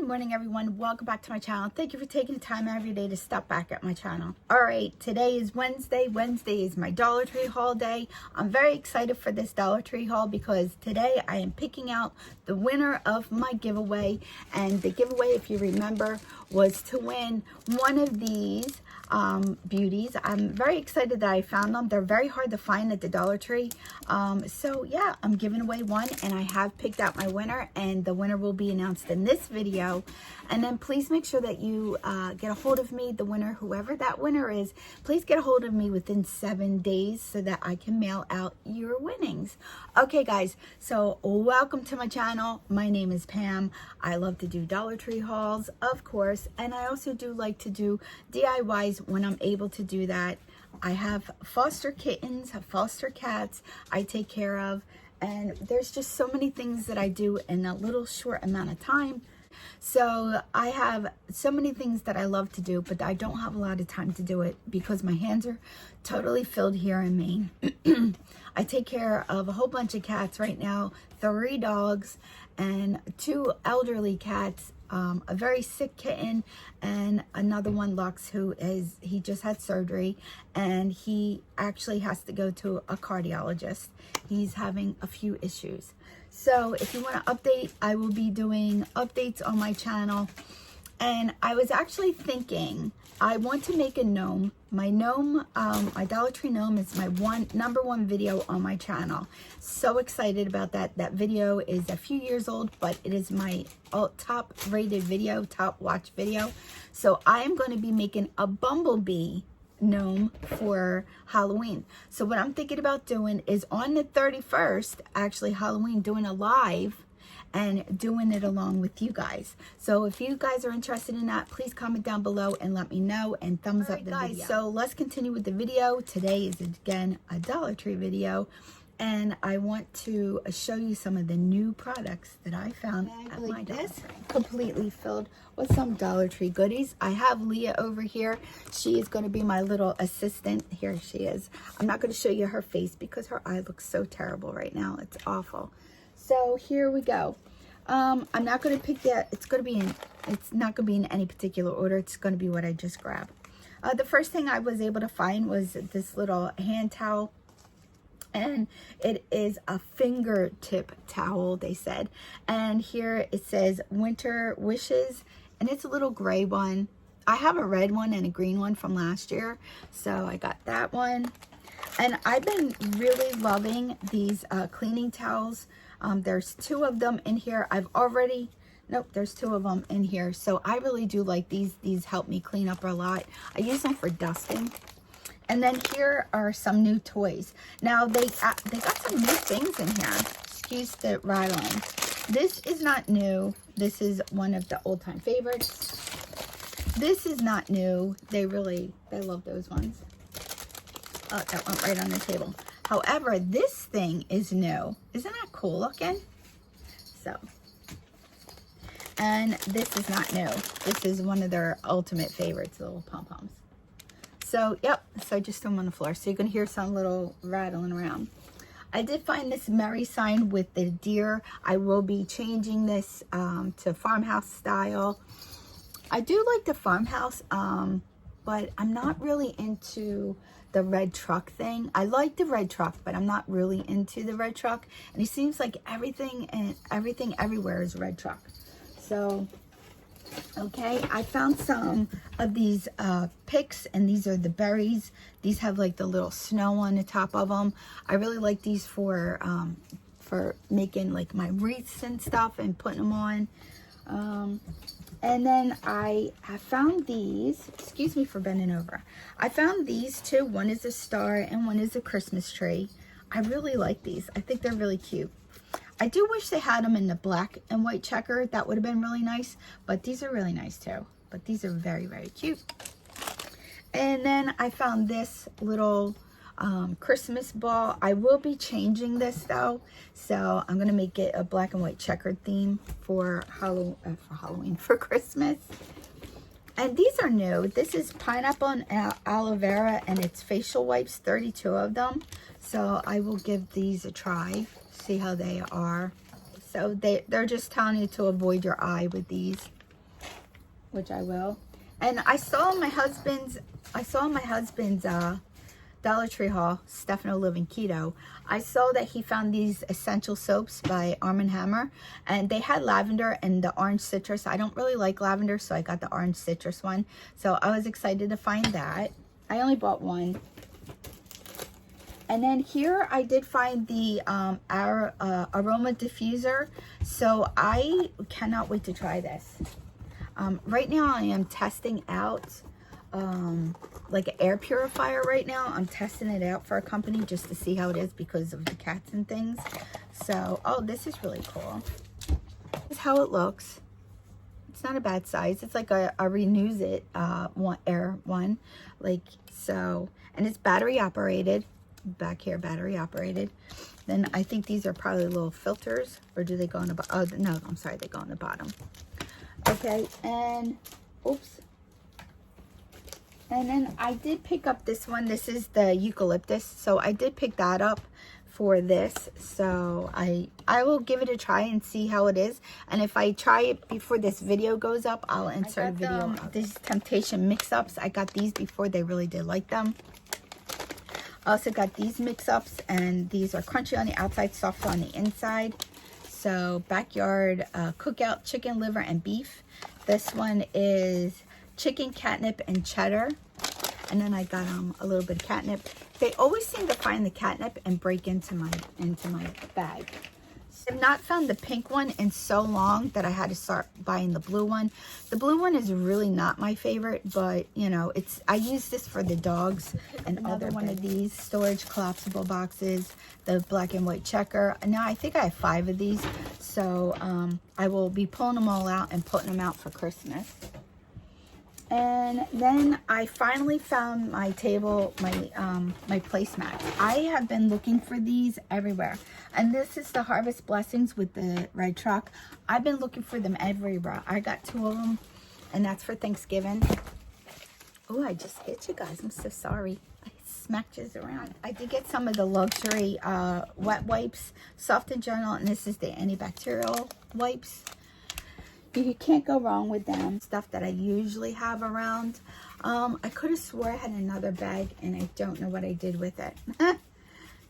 morning, everyone. Welcome back to my channel. Thank you for taking the time every day to stop back at my channel. All right, today is Wednesday. Wednesday is my Dollar Tree haul day. I'm very excited for this Dollar Tree haul because today I am picking out the winner of my giveaway. And the giveaway, if you remember, was to win one of these beauties. I'm very excited that I found them. They're very hard to find at the Dollar Tree. So yeah, I'm giving away one and I have picked out my winner, and the winner will be announced in this video. And then please make sure that you get a hold of me, the winner, whoever that winner is, please get a hold of me within 7 days so that I can mail out your winnings. Okay guys, so welcome to my channel. My name is Pam. I love to do Dollar Tree hauls, of course, and I also do like to do DIYs when I'm able to do that. I have foster kittens, foster cats I take care of, and there's just so many things that I do in a little short amount of time. So I have so many things that I love to do, but I don't have a lot of time to do it because my hands are totally filled here in Maine. I take care of a whole bunch of cats right now, 3 dogs and 2 elderly cats, a very sick kitten, and another one, Lux, he just had surgery and he actually has to go to a cardiologist. He's having a few issues. So if you want to update, I will be doing updates on my channel. And I was actually thinking, I want to make a gnome. My gnome, my Dollar Tree gnome is my number one video on my channel. So excited about that. That video is a few years old, but it is my top rated video, top watch video. So I am going to be making a bumblebee gnome for Halloween. So what I'm thinking about doing is on the 31st, actually Halloween, doing a live and doing it along with you guys. So if you guys are interested in that, please comment down below and let me know, and thumbs up the video. So let's continue with the video. Today is again a Dollar Tree video, and I want to show you some of the new products that I found at my Dollar Tree. Completely filled with some Dollar Tree goodies. I have Leah over here. She is going to be my little assistant. Here she is. I'm not going to show you her face because her eye looks so terrible right now. It's awful. So here we go. I'm not going to pick that. It's not going to be in any particular order. It's going to be what I just grabbed. The first thing I was able to find was this little hand towel. And it is a fingertip towel, they said. And here it says Winter Wishes. And it's a little gray one. I have a red one and a green one from last year. So I got that one. And I've been really loving these cleaning towels. There's 2 of them in here. There's 2 of them in here. So I really do like these. These help me clean up a lot. I use them for dusting. And then here are some new toys. Now they got some new things in here. Excuse the rattling. This is not new. This is one of the old time favorites. This is not new. They love those ones. Oh, that went right on the table. However, this thing is new. Isn't that cool looking? So, and this is not new. This is one of their ultimate favorites, the little pom-poms. So, yep. So I just threw them on the floor. So you can hear some little rattling around. I did find this Merry sign with the deer. I will be changing this to farmhouse style. I do like the farmhouse, but I'm not really into the red truck thing. I like the red truck, but I'm not really into the red truck. And it seems like everything everywhere is red truck. So, okay, I found some of these picks, and these are the berries. These have like the little snow on the top of them. I really like these for making like my wreaths and stuff and putting them on. And then I found these. Excuse me for bending over. I found these 2. One is a star and one is a Christmas tree. I really like these. I think they're really cute. I do wish they had them in the black and white checker. That would have been really nice. But these are really nice too. But these are very, very cute. And then I found this little Christmas ball. I will be changing this though. So I'm going to make it a black and white checkered theme for Halloween, for Christmas. And these are new. This is pineapple and aloe vera, and it's facial wipes, 32 of them. So I will give these a try, see how they are. So they're just telling you to avoid your eye with these. which I will. And I saw my husband's Dollar Tree haul, Stefano Living Keto. I saw that he found these essential soaps by Arm & Hammer, and they had lavender and the orange citrus. I don't really like lavender, so I got the orange citrus one. So I was excited to find that. I only bought one. And then here I did find the Aroma Diffuser. So I cannot wait to try this. Right now I am testing out like an air purifier right now. I'm testing it out for a company just to see how it is because of the cats and things. So, oh, this is really cool. This is how it looks. It's not a bad size. It's like a Renews It air one. Like, so, and it's battery operated. Back here, battery operated. Then I think these are probably little filters, or do they go on the bottom? Oh, no, I'm sorry, they go on the bottom. Okay, and, oops. And then I did pick up this one. This is the Eucalyptus. So I did pick that up for this. So I will give it a try and see how it is. And if I try it before this video goes up, I'll insert a video. These Temptation mix-ups. I got these before. They really did like them. I also got these mix-ups. And these are crunchy on the outside, soft on the inside. So Backyard Cookout chicken liver and beef. This one is chicken, catnip, and cheddar. And then I got a little bit of catnip. They always seem to find the catnip and break into my bag. So I've not found the pink one in so long that I had to start buying the blue one. The blue one is really not my favorite, but you know, I use this for the dogs. And another one of these storage collapsible boxes, the black and white checker. Now I think I have 5 of these, so I will be pulling them all out and putting them out for Christmas. And then I finally found my table, my placemats. I have been looking for these everywhere. And this is the Harvest Blessings with the red truck. I've been looking for them everywhere. I got 2 of them, and that's for Thanksgiving. Oh, I just hit you guys. I'm so sorry. I smacked you around. I did get some of the luxury wet wipes, soft and gentle, and this is the antibacterial wipes. You can't go wrong with them. Stuff that I usually have around. I could have swore I had another bag and I don't know what I did with it.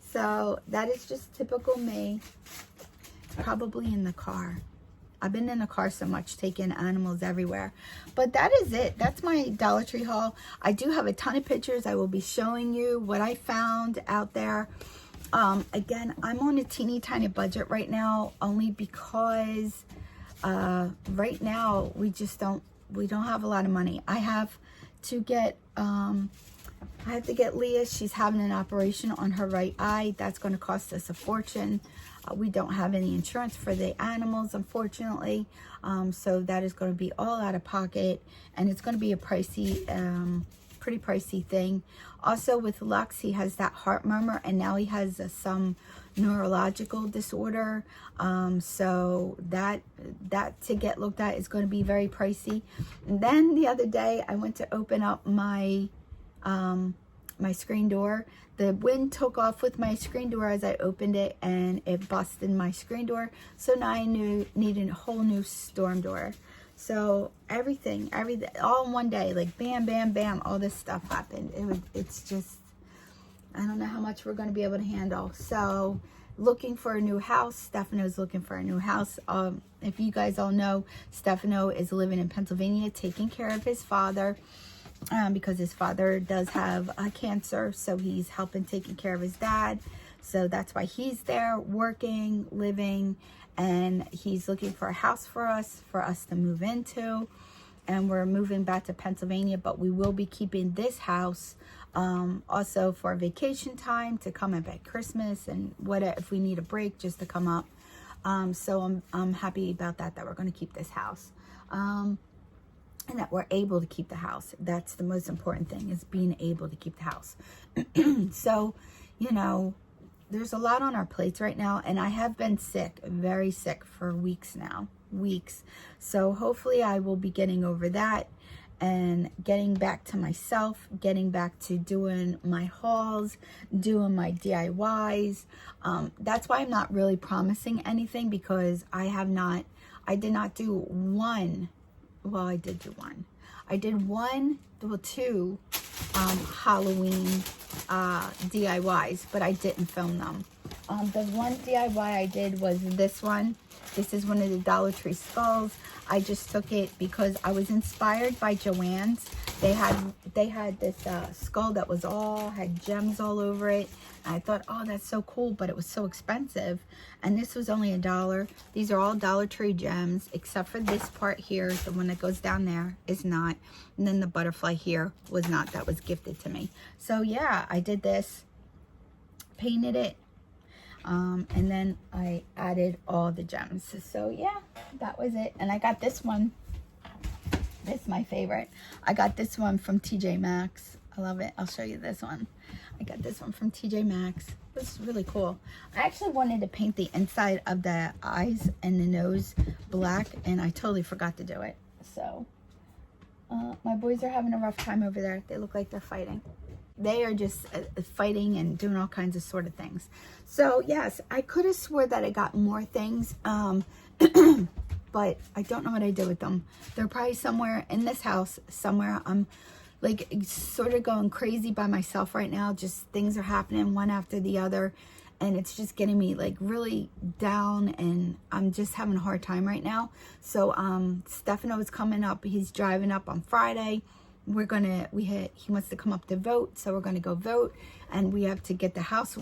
So that is just typical me. It's probably in the car. I've been in the car so much taking animals everywhere. But that is it. That's my Dollar Tree haul. I do have a ton of pictures. I will be showing you what I found out there. Again, I'm on a teeny tiny budget right now only because right now we don't have a lot of money. I have to get Leah. She's having an operation on her right eye. That's going to cost us a fortune. We don't have any insurance for the animals, unfortunately. So that is going to be all out of pocket, and it's going to be a pricey, pretty pricey thing. Also with Lux, he has that heart murmur, and now he has some neurological disorder. So that to get looked at is going to be very pricey. And then the other day I went to open up my my screen door. The wind took off with my screen door as I opened it, and it busted my screen door. So now I needed a whole new storm door. So everything, all in one day, like bam, bam, bam, all this stuff happened. It's just, I don't know how much we're going to be able to handle. So looking for a new house. Stefano's looking for a new house. If you guys all know, Stefano is living in Pennsylvania, taking care of his father. Because his father does have cancer, so he's helping taking care of his dad. So that's why he's there working, living, and he's looking for a house for us to move into. And we're moving back to Pennsylvania, but we will be keeping this house also for vacation time, to come up at Christmas and whatever, if we need a break, just to come up. So I'm happy about that we're going to keep this house. And that we're able to keep the house. That's the most important thing, is being able to keep the house. So, you know, there's a lot on our plates right now, and I have been sick, very sick for weeks now, So hopefully I will be getting over that and getting back to myself, getting back to doing my hauls, doing my DIYs. That's why I'm not really promising anything, because I did not do one well, I did do one. I did two Halloween DIYs, but I didn't film them. The one DIY I did was this one. This is one of the Dollar Tree skulls. I just took it because I was inspired by Joann's. They had this skull that was had gems all over it. And I thought, oh, that's so cool, but it was so expensive. And this was only $1. These are all Dollar Tree gems, except for this part here. The one that goes down there is not. And then the butterfly here was not. That was gifted to me. So yeah, I did this, painted it. And then I added all the gems. So yeah, that was it. And I got this one. This is my favorite. I got this one from TJ Maxx. I love it. I'll show you this one. I got this one from TJ Maxx. This is really cool. I actually wanted to paint the inside of the eyes and the nose black, and I totally forgot to do it. So my boys are having a rough time over there. They look like they're fighting. They are just fighting and doing all kinds of sort of things. So yes, I could have swore that I got more things, but I don't know what I did with them. They're probably somewhere in this house, somewhere. I'm like sort of going crazy by myself right now. Just things are happening one after the other, and it's just getting me like really down, and I'm just having a hard time right now. So Stefano is coming up. He's driving up on Friday. He wants to come up to vote, so we're gonna go vote, and we have to get the house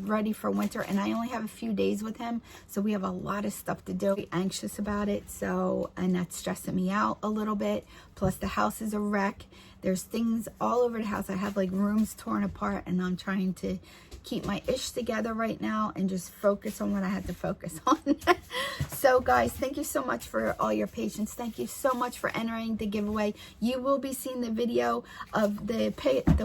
ready for winter, and I only have a few days with him, so we have a lot of stuff to do. I'm anxious about it, and that's stressing me out a little bit. Plus the house is a wreck. There's things all over the house. I have like rooms torn apart, and I'm trying to keep my ish together right now and just focus on what I had to focus on. So guys, thank you so much for all your patience. Thank you so much for entering the giveaway. You will be seeing the video of the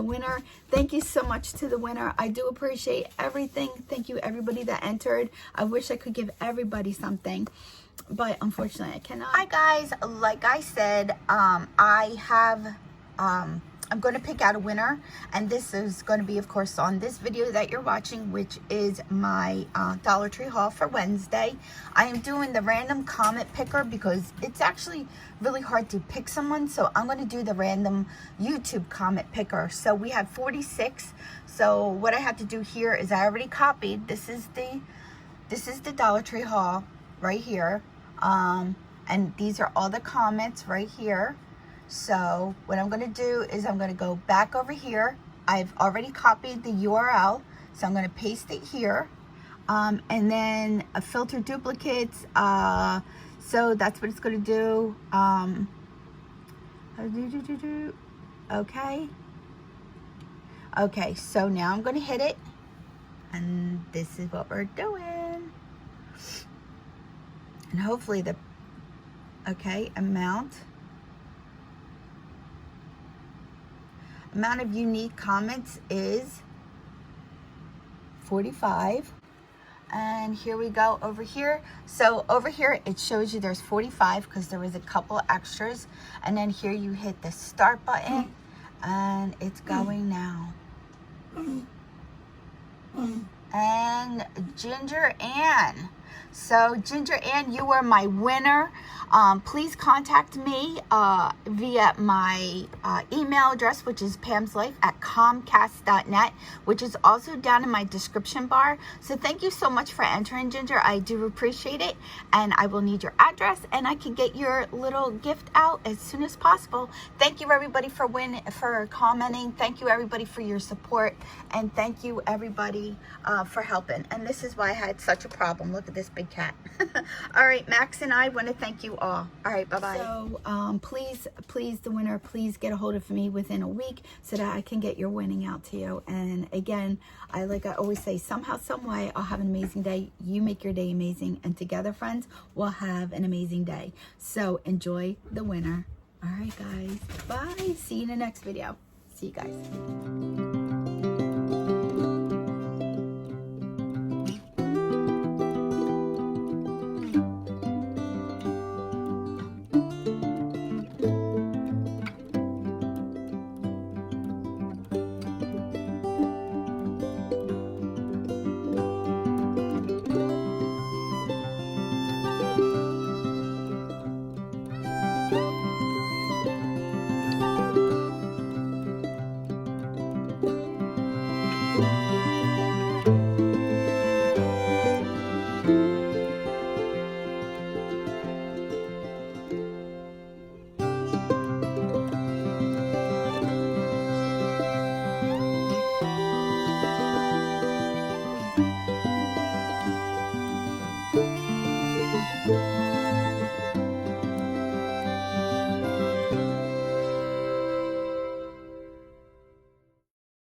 winner. Thank you so much to the winner. I do appreciate everything. Thank you everybody that entered. I wish I could give everybody something, but unfortunately I cannot. Hi guys, like I said, I'm going to pick out a winner, and this is going to be, of course, on this video that you're watching, which is my Dollar Tree haul for Wednesday. I am doing the random comment picker because it's actually really hard to pick someone, so I'm going to do the random YouTube comment picker. So we have 46. So what I have to do here is I already copied. This is the Dollar Tree haul right here, and these are all the comments right here. So what I'm going to do is I'm going to go back over here. I've already copied the URL, so I'm going to paste it here. And then a filter duplicates. So that's what it's going to do. Okay. Okay, so now I'm going to hit it. And this is what we're doing. And hopefully amount of unique comments is 45. And here we go over here. So over here it shows you there's 45 because there was a couple extras, and then here you hit the start button and it's going now. And Ginger Ann. So Ginger Ann, you were my winner. Please contact me via my email address, which is pamslife@comcast.net, which is also down in my description bar. So thank you so much for entering, Ginger. I do appreciate it, and I will need your address, and I can get your little gift out as soon as possible. Thank you everybody for commenting. Thank you everybody for your support, and thank you everybody for helping. And this is why I had such a problem. Look at this big cat. All right, Max and I want to thank you all. All right, bye-bye. So please, the winner, please get a hold of me within a week so that I can get your winning out to you. And again, like I always say, somehow, some way, I'll have an amazing day. You make your day amazing, and together, friends, we'll have an amazing day. So enjoy the winner. All right, guys. Bye. See you in the next video. See you guys.